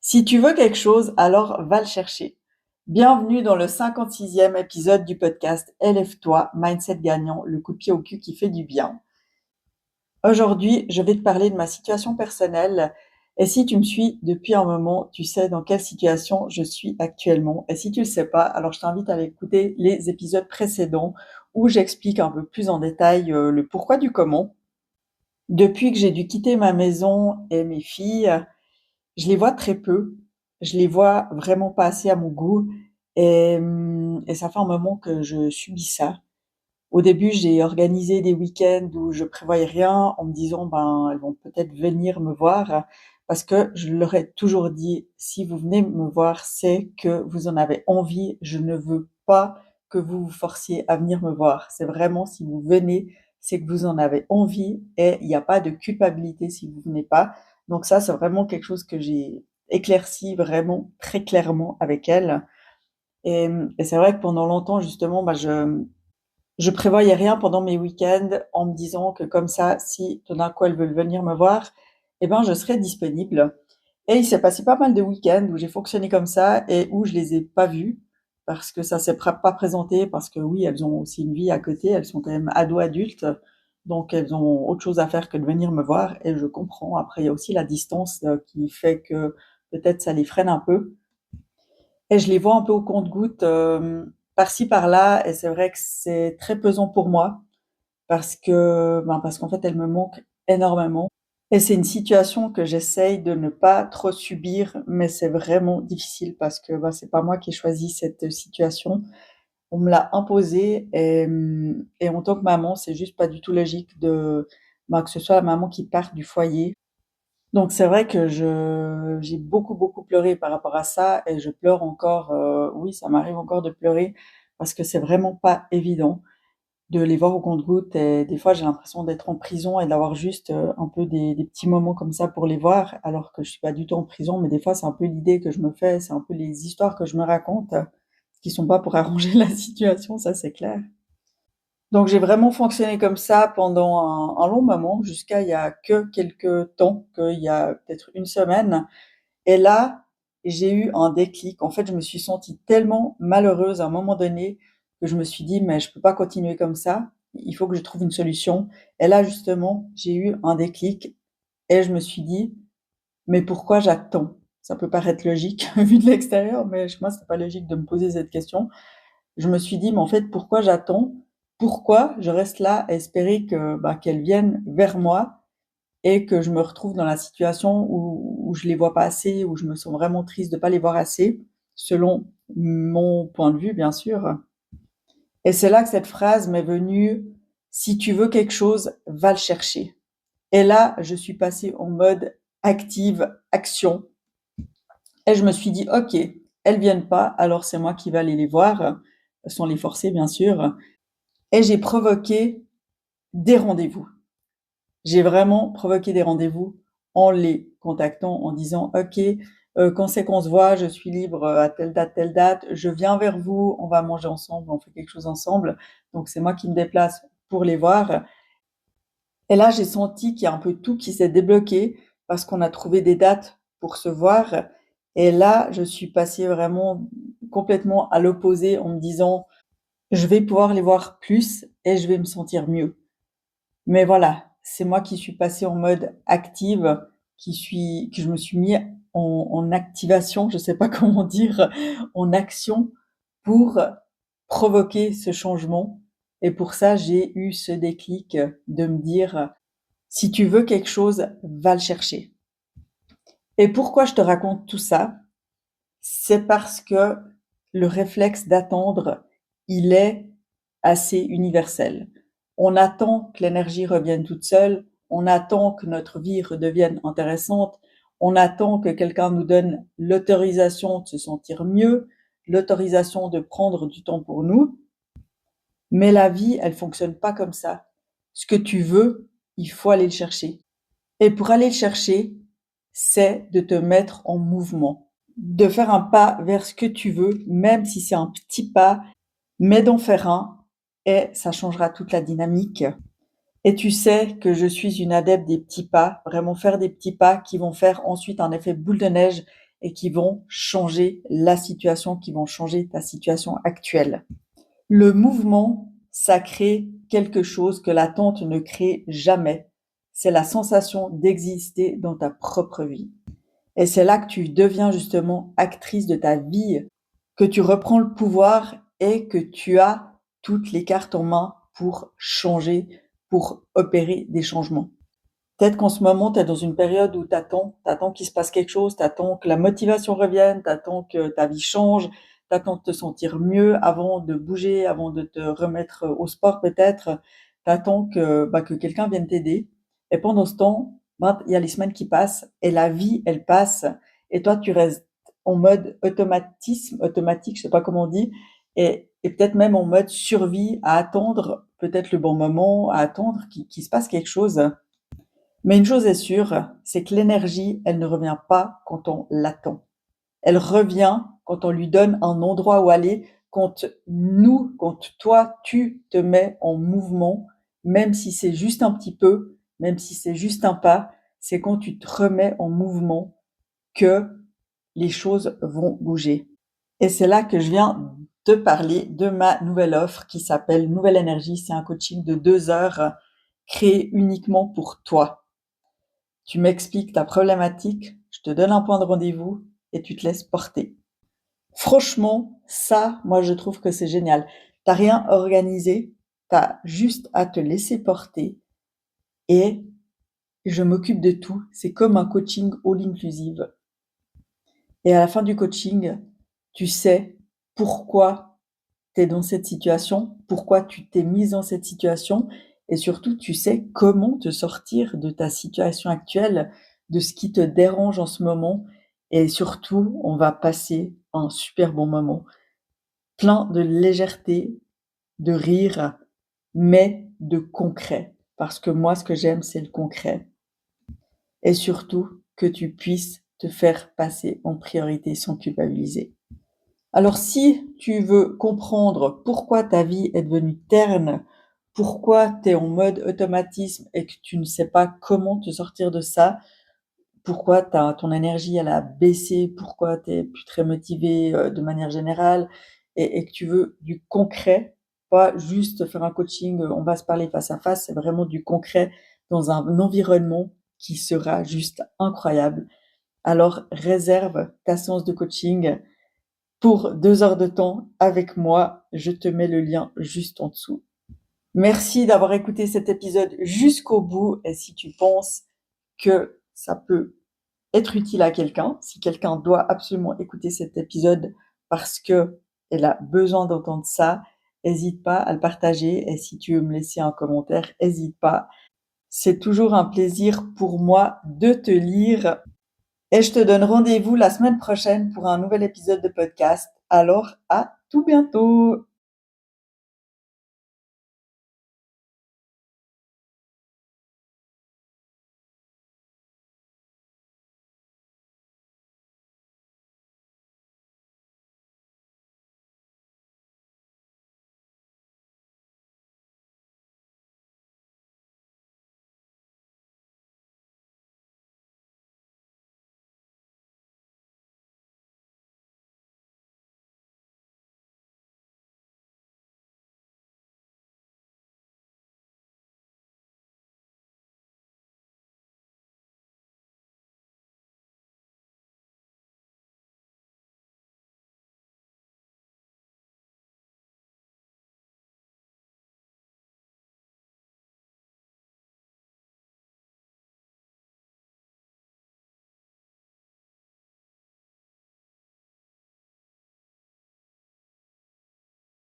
Si tu veux quelque chose, alors va le chercher. Bienvenue dans le 56e épisode du podcast Élève-toi, Mindset gagnant, le coup de pied au cul qui fait du bien. Aujourd'hui, je vais te parler de ma situation personnelle. Et si tu me suis depuis un moment, tu sais dans quelle situation je suis actuellement. Et si tu le sais pas, alors je t'invite à aller écouter les épisodes précédents où j'explique un peu plus en détail le pourquoi du comment. Depuis que j'ai dû quitter ma maison et mes filles, je les vois très peu. Je les vois vraiment pas assez à mon goût et ça fait un moment que je subis ça. Au début, j'ai organisé des week-ends où je prévoyais rien en me disant: «Ben, elles vont peut-être venir me voir», parce que je leur ai toujours dit: «Si vous venez me voir, c'est que vous en avez envie. Je ne veux pas que vous vous forciez à venir me voir. C'est vraiment si vous venez, c'est que vous en avez envie et il y a pas de culpabilité si vous venez pas». Donc ça, c'est vraiment quelque chose que j'ai éclairci vraiment très clairement avec elles et c'est vrai que pendant longtemps justement, bah, je prévoyais rien pendant mes week-ends en me disant que comme ça, si tout d'un coup elles veulent venir me voir, eh ben, je serai disponible. Et il s'est passé pas mal de week-ends où j'ai fonctionné comme ça et où je les ai pas vues parce que ça s'est pas présenté parce que oui, elles ont aussi une vie à côté, elles sont quand même ados adultes, donc elles ont autre chose à faire que de venir me voir et je comprends. Après, il y a aussi la distance qui fait que peut-être ça les freine un peu. Et je les vois un peu au compte-gouttes, par-ci par-là et c'est vrai que c'est très pesant pour moi parce qu'en fait, elles me manquent énormément et c'est une situation que j'essaye de ne pas trop subir, mais c'est vraiment difficile parce que, bah, c'est pas moi qui ai choisi cette situation. On me l'a imposée et en tant que maman, c'est juste pas du tout logique que ce soit la maman qui parte du foyer. Donc c'est vrai que je j'ai beaucoup, beaucoup pleuré par rapport à ça et je pleure encore, oui, ça m'arrive encore de pleurer parce que c'est vraiment pas évident de les voir au compte-gouttes et des fois j'ai l'impression d'être en prison et d'avoir juste, un peu des petits moments comme ça pour les voir alors que je suis pas du tout en prison, mais des fois c'est un peu l'idée que je me fais, c'est un peu les histoires que je me raconte, qui sont pas pour arranger la situation, ça c'est clair. Donc j'ai vraiment fonctionné comme ça pendant un long moment, jusqu'à il y a que quelques temps, qu'il y a peut-être une semaine. Et là, j'ai eu un déclic. En fait, je me suis sentie tellement malheureuse à un moment donné que je me suis dit: «Mais je peux pas continuer comme ça, il faut que je trouve une solution». Et là, justement, j'ai eu un déclic et je me suis dit: «Mais pourquoi j'attends?» Ça peut paraître logique vu de l'extérieur, mais moi, c'est pas logique de me poser cette question. Je me suis dit: «Mais en fait, pourquoi j'attends? Pourquoi je reste là à espérer que, bah, qu'elles viennent vers moi et que je me retrouve dans la situation où je les vois pas assez, où je me sens vraiment triste de pas les voir assez, selon mon point de vue, bien sûr». Et c'est là que cette phrase m'est venue: «Si tu veux quelque chose, va le chercher». Et là, je suis passée en mode active, action et je me suis dit: «OK, elles viennent pas, alors c'est moi qui vais aller les voir», sans les forcer, bien sûr. Et j'ai provoqué des rendez-vous. J'ai vraiment provoqué des rendez-vous en les contactant, en disant: «OK, quand c'est qu'on se voit? Je suis libre, à telle date, je viens vers vous, on va manger ensemble, on fait quelque chose ensemble». Donc c'est moi qui me déplace pour les voir et là, j'ai senti qu'il y a un peu tout qui s'est débloqué parce qu'on a trouvé des dates pour se voir et là, je suis passée vraiment complètement à l'opposé en me disant: «Je vais pouvoir les voir plus et je vais me sentir mieux». Mais voilà, c'est moi qui suis passée en mode active, que je me suis mis en activation, je sais pas comment dire, en action pour provoquer ce changement et pour ça, j'ai eu ce déclic de me dire: «Si tu veux quelque chose, va le chercher». Et pourquoi je te raconte tout ça? C'est parce que le réflexe d'attendre, il est assez universel. On attend que l'énergie revienne toute seule, on attend que notre vie redevienne intéressante, on attend que quelqu'un nous donne l'autorisation de se sentir mieux, l'autorisation de prendre du temps pour nous, mais la vie, elle fonctionne pas comme ça. Ce que tu veux, il faut aller le chercher. Et pour aller le chercher, c'est de te mettre en mouvement, de faire un pas vers ce que tu veux, même si c'est un petit pas, mais d'en faire un et ça changera toute la dynamique. Et tu sais que je suis une adepte des petits pas, vraiment faire des petits pas qui vont faire ensuite un effet boule de neige et qui vont changer la situation, qui vont changer ta situation actuelle. Le mouvement, ça crée quelque chose que l'attente ne crée jamais. C'est la sensation d'exister dans ta propre vie. Et c'est là que tu deviens justement actrice de ta vie, que tu reprends le pouvoir et que tu as toutes les cartes en main pour changer, pour opérer des changements. Peut-être qu'en ce moment, tu es dans une période où t'attends qu'il se passe quelque chose, t'attends que la motivation revienne, t'attends que ta vie change, t'attends de te sentir mieux avant de bouger, avant de te remettre au sport peut-être, t'attends que quelqu'un vienne t'aider. Et pendant ce temps, il y a les semaines qui passent et la vie, elle passe et toi, tu restes en mode automatique, je sais pas comment on dit, et peut-être même en mode survie à attendre peut-être le bon moment, à attendre qu'il se passe quelque chose. Mais une chose est sûre, c'est que l'énergie, elle ne revient pas quand on l'attend. Elle revient quand on lui donne un endroit où aller, quand toi, tu te mets en mouvement, même si c'est juste un petit peu, même si c'est juste un pas, c'est quand tu te remets en mouvement que les choses vont bouger. Et c'est là que je viens te parler de ma nouvelle offre qui s'appelle Nouvelle Énergie. C'est un coaching de 2 heures créé uniquement pour toi. Tu m'expliques ta problématique, je te donne un point de rendez-vous et tu te laisses porter. Franchement, ça, moi, je trouve que c'est génial. T'as rien organisé, t'as juste à te laisser porter et je m'occupe de tout. C'est comme un coaching all inclusive. Et à la fin du coaching, tu sais pourquoi tu es dans cette situation, pourquoi tu t'es mise dans cette situation et surtout tu sais comment te sortir de ta situation actuelle, de ce qui te dérange en ce moment et surtout on va passer un super bon moment, plein de légèreté, de rire, mais de concret. Parce que moi ce que j'aime c'est le concret et surtout que tu puisses te faire passer en priorité sans culpabiliser. Alors si tu veux comprendre pourquoi ta vie est devenue terne, pourquoi tu es en mode automatisme et que tu ne sais pas comment te sortir de ça, pourquoi ton énergie elle a baissé, pourquoi tu es plus très motivé de manière générale et que tu veux du concret, pas juste faire un coaching, on va se parler face à face, c'est vraiment du concret dans un environnement qui sera juste incroyable. Alors réserve ta séance de coaching pour 2 heures de temps avec moi. Je te mets le lien juste en dessous. Merci d'avoir écouté cet épisode jusqu'au bout et si tu penses que ça peut être utile à quelqu'un, si quelqu'un doit absolument écouter cet épisode parce que elle a besoin d'entendre ça, n'hésite pas à le partager et si tu veux me laisser un commentaire, n'hésite pas. C'est toujours un plaisir pour moi de te lire et je te donne rendez-vous la semaine prochaine pour un nouvel épisode de podcast. Alors, à tout bientôt!